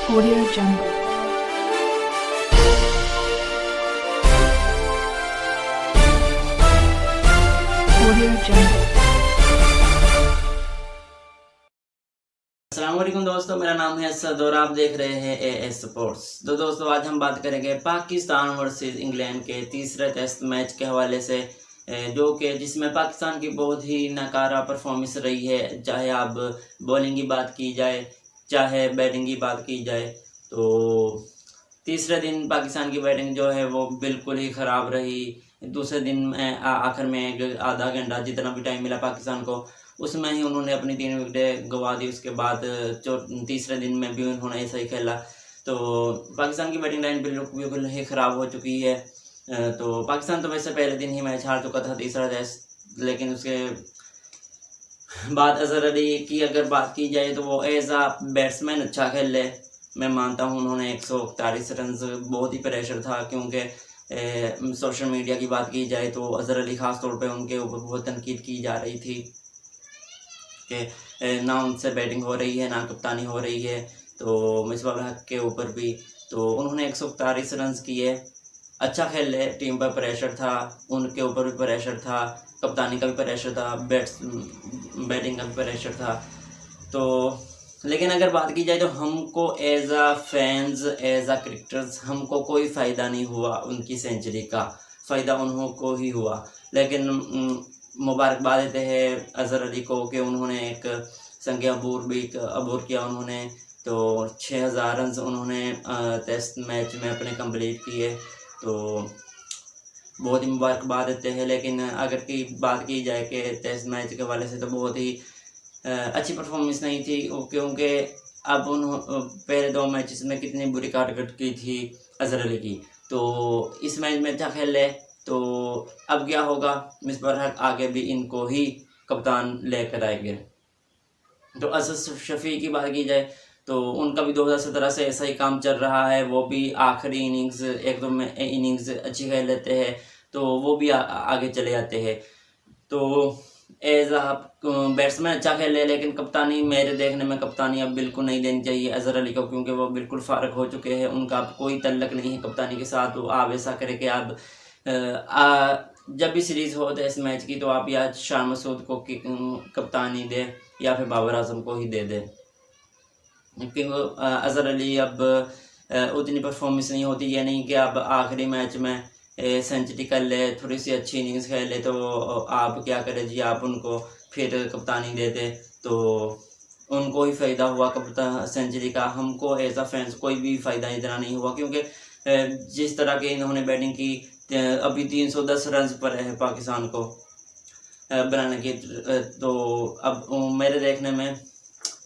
Audio Jungle. Audio Jungle. अस्सलाम वालेकुम दोस्तों, मेरा नाम है असद और आप देख रहे हैं एएस स्पोर्ट्स। तो दोस्तों आज हम बात करेंगे पाकिस्तान वर्सेस इंग्लैंड के तीसरे टेस्ट मैच के हवाले से, जो कि जिसमें पाकिस्तान की बहुत ही नाकारा परफॉर्मेंस रही है। चाहे आप बॉलिंग की बात की जाए चाहे बैटिंग की बात की जाए, तो तीसरे दिन पाकिस्तान की बैटिंग जो है वो बिल्कुल ही ख़राब रही। दूसरे दिन में आखिर में एक आधा घंटा जितना भी टाइम मिला पाकिस्तान को, उसमें ही उन्होंने अपनी 3 विकेटें गंवा दी। उसके बाद तीसरे दिन में भी उन्होंने ऐसा ही खेला। तो पाकिस्तान की बैटिंग लाइन बिल्कुल ही ख़राब हो चुकी है। तो पाकिस्तान तो वैसे पहले दिन ही मैच हार चुका था तीसरा टेस्ट, लेकिन उसके बाद अज़हर अली की अगर बात की जाए तो वो एज आ बैट्समैन अच्छा खेल ले। मैं मानता हूँ उन्होंने 141 रन, बहुत ही प्रेशर था, क्योंकि सोशल मीडिया की बात की जाए तो अज़हर अली ख़ास तौर पे उनके ऊपर बहुत तनकीद की जा रही थी कि ना उनसे बैटिंग हो रही है ना कप्तानी हो रही है। तो मिसबाह हक के ऊपर भी तो उन्होंने 141 रन किए, अच्छा खेल ले। टीम पर प्रेशर था, उनके ऊपर भी प्रेशर था, कप्तानी का भी प्रेशर था, बैटिंग का भी प्रेशर था। तो लेकिन अगर बात की जाए तो हमको एज आ फैंस, एज आ क्रिकेटर्स, हमको कोई फ़ायदा नहीं हुआ। उनकी सेंचुरी का फ़ायदा उन्हों को ही हुआ। लेकिन मुबारकबाद देते हैं अज़हर अली को कि उन्होंने एक संख्या अबूर किया उन्होंने। तो 6000 रन उन्होंने टेस्ट मैच में अपने कंप्लीट किए, तो बहुत ही मुबारकबाद देते हैं। लेकिन अगर की बात की जाए कि टेस्ट मैच के हवाले से तो बहुत ही अच्छी परफॉर्मेंस नहीं थी, क्योंकि अब पहले 2 मैचेस में कितनी बुरी कारकर्दगी की थी अज़हर अली की। तो इस मैच में अच्छा खेल ले, तो अब क्या होगा, मिसबाह हक आगे भी इनको ही कप्तान लेकर आएंगे। तो असद शफ़ी की बात की जाए तो उनका भी 2017 से ऐसा ही काम चल रहा है। वो भी आखिरी इनिंग्स, 1-2 में इनिंग्स अच्छी खेल लेते हैं तो वो भी आगे चले जाते हैं। तो एज आ बैट्समैन अच्छा खेले, लेकिन कप्तानी मेरे देखने में कप्तानी अब बिल्कुल नहीं देनी चाहिए अज़हर अली को, क्योंकि वो बिल्कुल फ़ारग हो चुके हैं। उनका अब कोई तल्लक नहीं है कप्तानी के साथ। तो आप ऐसा करें कि आप जब भी सीरीज़ हो टेस्ट मैच की, तो आप या शान मसूद को कप्तानी दे या फिर बाबर आजम को ही दे दे, क्योंकि अज़हर अली अब उतनी परफॉर्मेंस नहीं होती। ये नहीं कि आप आखिरी मैच में सेंचुरी कर ले, थोड़ी सी अच्छी इनिंग्स खेल ले, तो आप क्या करें जी, आप उनको फिर कप्तानी दे दे, तो उनको ही फ़ायदा हुआ कप्तान सेंचुरी का। हमको एज आ फैंस कोई भी फ़ायदा इतना नहीं हुआ, क्योंकि जिस तरह के इन्होंने बैटिंग की, अभी 310 रन पर है पाकिस्तान को बनाने की। तो अब मेरे देखने में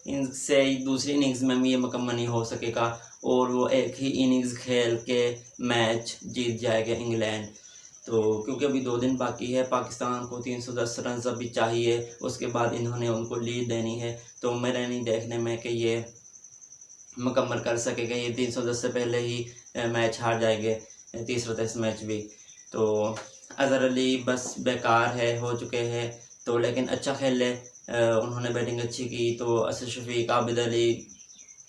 इनसे दूसरी इनिंग्स में भी ये मुकम्मल नहीं हो सकेगा, और वो एक ही इनिंग्स खेल के मैच जीत जाएगा इंग्लैंड। तो क्योंकि अभी 2 दिन बाकी है, पाकिस्तान को 310 रन अभी चाहिए, उसके बाद इन्होंने उनको लीड देनी है। तो मेरे नहीं देखने में कि ये मुकम्मल कर सकेगा। ये 310 से पहले ही मैच हार जाएंगे, तीसरा टेस्ट मैच भी। तो अज़हर अली बस बेकार है, हो चुके हैं। तो लेकिन अच्छा खेल ले, उन्होंने बैटिंग अच्छी की। तो असद शफ़ीक, आबिद अली,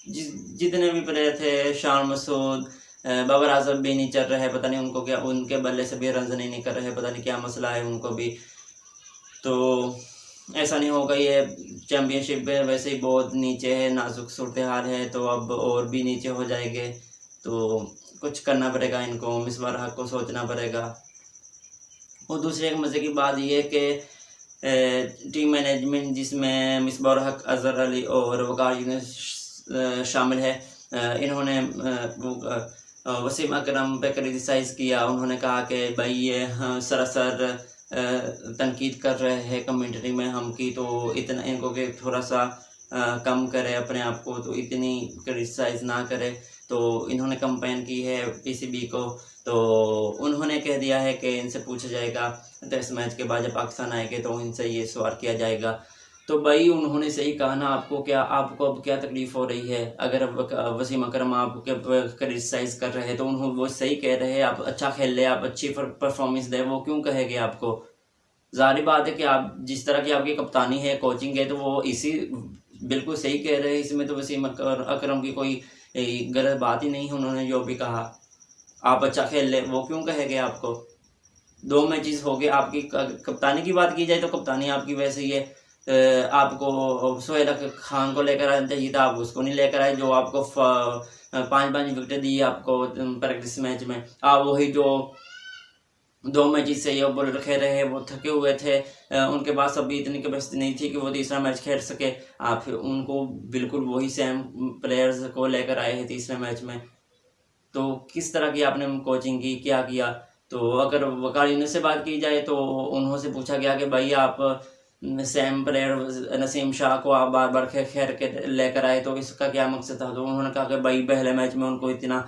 जितने भी प्लेयर थे, शान मसूद, बाबर आजम भी नहीं चल रहे, पता नहीं उनको क्या, उनके बल्ले से भी रन नहीं कर रहे, पता नहीं क्या मसला है उनको भी। तो ऐसा नहीं होगा, ये चैम्पियनशिप में वैसे ही बहुत नीचे है, नाजुक सूरत हाल है, तो अब और भी नीचे हो जाएंगे। तो कुछ करना पड़ेगा इनको, मिसबाह हक को सोचना पड़ेगा। और दूसरी एक मज़े की बात ये कि टीम मैनेजमेंट जिसमें मिसबाह हक, अज़हर अली और वक़ार यूनुस शामिल है, इन्होंने वसीम अकरम पे क्रिटिसाइज़ किया। उन्होंने कहा कि भाई ये सरासर तनकीद कर रहे हैं कमेंट्री में हम की, तो इतना इनको कि थोड़ा सा कम करे अपने आप को, तो इतनी क्रिटिसाइज़ ना करे। तो इन्होंने कंपेन की है पीसीबी को। तो उन्होंने कह दिया है कि इनसे पूछा जाएगा टेस्ट मैच के बाद जब पाकिस्तान आएंगे, तो इनसे ये सवाल किया जाएगा। तो भाई उन्होंने सही कहा ना, आपको अब क्या तकलीफ़ हो रही है? अगर वसीम अकरम आपके क्रिटिसाइज़ कर रहे हैं तो उन्होंने वो सही कह रहे हैं, आप अच्छा खेल ले, आप अच्छी परफॉर्मेंस दे, वो क्यों कहेंगे आपको? ज़ाहिर बात है कि आप जिस तरह की आपकी कप्तानी है, कोचिंग है, तो वो इसी बिल्कुल सही कह रहे हैं। इसमें तो वसीम अकरम की कोई गलत बात ही नहीं उन्होंने जो भी कहा। आप अच्छा खेल ले, वो क्यों कहेंगे आपको? 2 मैचेस हो गए, आपकी कप्तानी की बात की जाए तो कप्तानी आपकी वैसे ही है। आपको सोहेल खान को लेकर आना चाहिए था, आप उसको नहीं लेकर आए, जो आपको 5-5 विकेटें दी आपको प्रैक्टिस मैच में। आप वही जो 2 मैचेस से ये बॉलर खेल रहे हैं वो थके हुए थे, उनके पास अभी इतनी कैपेसिटी नहीं थी कि वो तीसरा मैच खेल सके। आप फिर उनको बिल्कुल वही सेम प्लेयर्स को लेकर आए हैं तीसरे मैच में, तो किस तरह की आपने कोचिंग की, क्या किया? तो अगर वकारीन से बात की जाए तो उन्होंने पूछा गया कि भाई आप सेम प्लेयर नसीम शाह को आप बार बार खेल के लेकर आए, तो इसका क्या मकसद था? तो उन्होंने कहा कि भाई पहले मैच में उनको इतना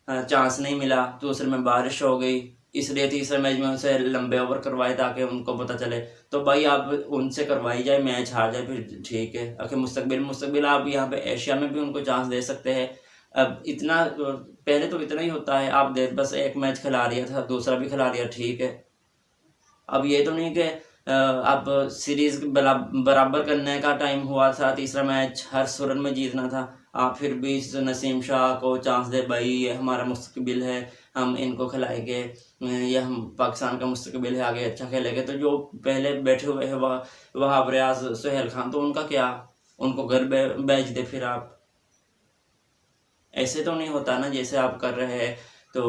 चांस नहीं मिला, दूसरे में बारिश हो गई, इसलिए तीसरे मैच में उनसे लंबे ओवर करवाए ताकि उनको पता चले। तो भाई आप उनसे करवाई जाए, मैच हार जाए फिर ठीक है, आखिर मुस्तकबिल आप यहाँ पे एशिया में भी उनको चांस दे सकते हैं। अब इतना पहले तो इतना ही होता है, आप बस एक मैच खिला रिया था, दूसरा भी खिला रिया, ठीक है। अब ये तो नहीं कि अब सीरीज बराबर करने का टाइम हुआ था, तीसरा मैच हर सूरत में जीतना था, आप फिर भी नसीम शाह को चांस दे, भाई ये हमारा मुस्तकबिल है, हम इनको खिलाएंगे, ये हम पाकिस्तान का मुस्तकबिल है, आगे अच्छा खेलेंगे। तो जो पहले बैठे हुए हैं वहाब रियाज, सोहेल खान, तो उनका क्या? उनको घर भेज दे फिर आप। ऐसे तो नहीं होता ना जैसे आप कर रहे हैं। तो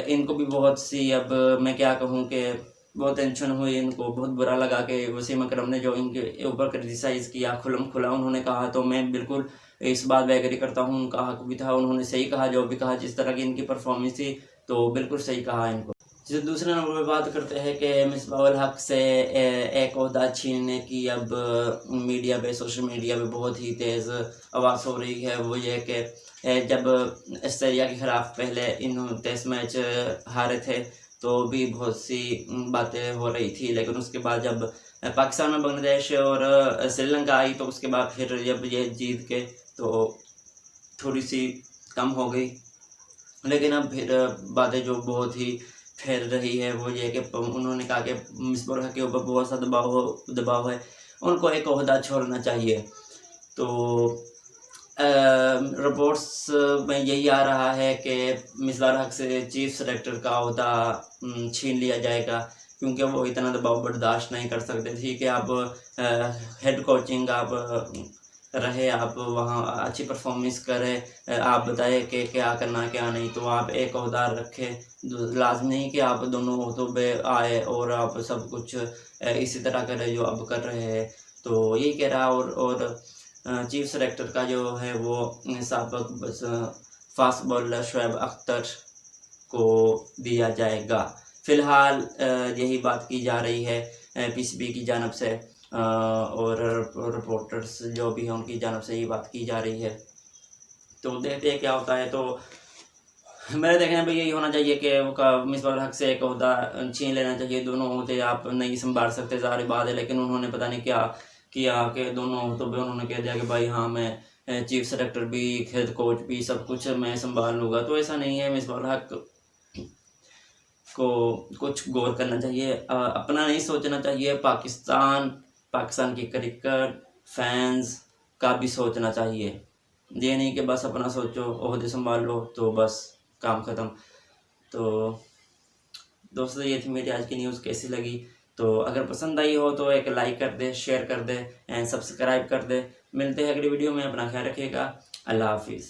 इनको भी बहुत सी, अब मैं क्या कहूँ कि बहुत टेंशन हुई इनको, बहुत बुरा लगा कि वसीम अकरम ने जो इनके ऊपर क्रिटिसाइज़ किया खुलम खुला उन्होंने कहा, तो मैं बिल्कुल इस बात में एग्री करता हूँ। उनका हक भी था, उन्होंने सही कहा जो भी कहा, जिस तरह की इनकी परफॉर्मेंस थी तो बिल्कुल सही कहा इनको। जो दूसरे नंबर पर बात करते हैं कि मिसबाह उल हक से एक ओहदा छीनने की अब मीडिया पे, सोशल मीडिया पे बहुत ही तेज़ आवाज़ हो रही है। वो ये कि जब ऑस्ट्रेलिया के ख़िलाफ़ पहले इन टेस्ट मैच हारे थे तो भी बहुत सी बातें हो रही थी, लेकिन उसके बाद जब पाकिस्तान में बांग्लादेश और श्रीलंका आई तो उसके बाद फिर जब ये जीत के तो थोड़ी सी कम हो गई। लेकिन अब फिर बातें जो बहुत ही फैल रही है वो ये कि उन्होंने कहा कि मिसबाह उल हक के ऊपर बहुत सा दबाव है, उनको एक ओहदा छोड़ना चाहिए। तो रिपोर्ट्स में यही आ रहा है कि मिसबाह उल हक से चीफ सेलेक्टर का ओहदा छीन लिया जाएगा, क्योंकि वो इतना दबाव बर्दाश्त नहीं कर सकते। ठीक है, आप हेड कोचिंग आप रहे, आप वहाँ अच्छी परफॉर्मेंस करें, आप बताएं कि क्या करना क्या नहीं, तो आप एक ओहदा रखें, लाजमी नहीं कि आप दोनों ओहदों पे आए और आप सब कुछ इसी तरह करें जो अब कर रहे हैं। तो यही कह रहा। और चीफ सेलेक्टर का जो है वो साबिक फास्ट बॉलर शुएब अख्तर को दिया जाएगा। फ़िलहाल यही बात की जा रही है पीसीबी की जानिब से, और रिपोर्टर्स जो भी हैं उनकी जानिब से ये बात की जा रही है। तो देखते हैं क्या होता है। तो मेरे देखने में यही होना चाहिए कि मिसबाह उल हक से एक ओहदा छीन लेना चाहिए। दोनों ओहदे आप नहीं संभाल सकते, ज़ाहिर बात है, लेकिन उन्होंने पता नहीं क्या किया कि दोनों ओहदों पे उन्होंने कह दिया कि भाई हाँ मैं चीफ सेलेक्टर भी, हेड कोच भी, सब कुछ मैं संभाल लूँगा। तो ऐसा नहीं है। मिसबाह उल हक को कुछ गौर करना चाहिए, अपना नहीं सोचना चाहिए, पाकिस्तान की क्रिकेट फैंस का भी सोचना चाहिए। ये नहीं कि बस अपना सोचो, ओहदे संभाल लो तो बस काम ख़त्म। तो दोस्तों ये थी मेरी आज की न्यूज़, कैसी लगी? तो अगर पसंद आई हो तो एक लाइक कर दे, शेयर कर दे एंड सब्सक्राइब कर दे। मिलते हैं अगली वीडियो में, अपना ख्याल रखिएगा। अल्लाह हाफिज़।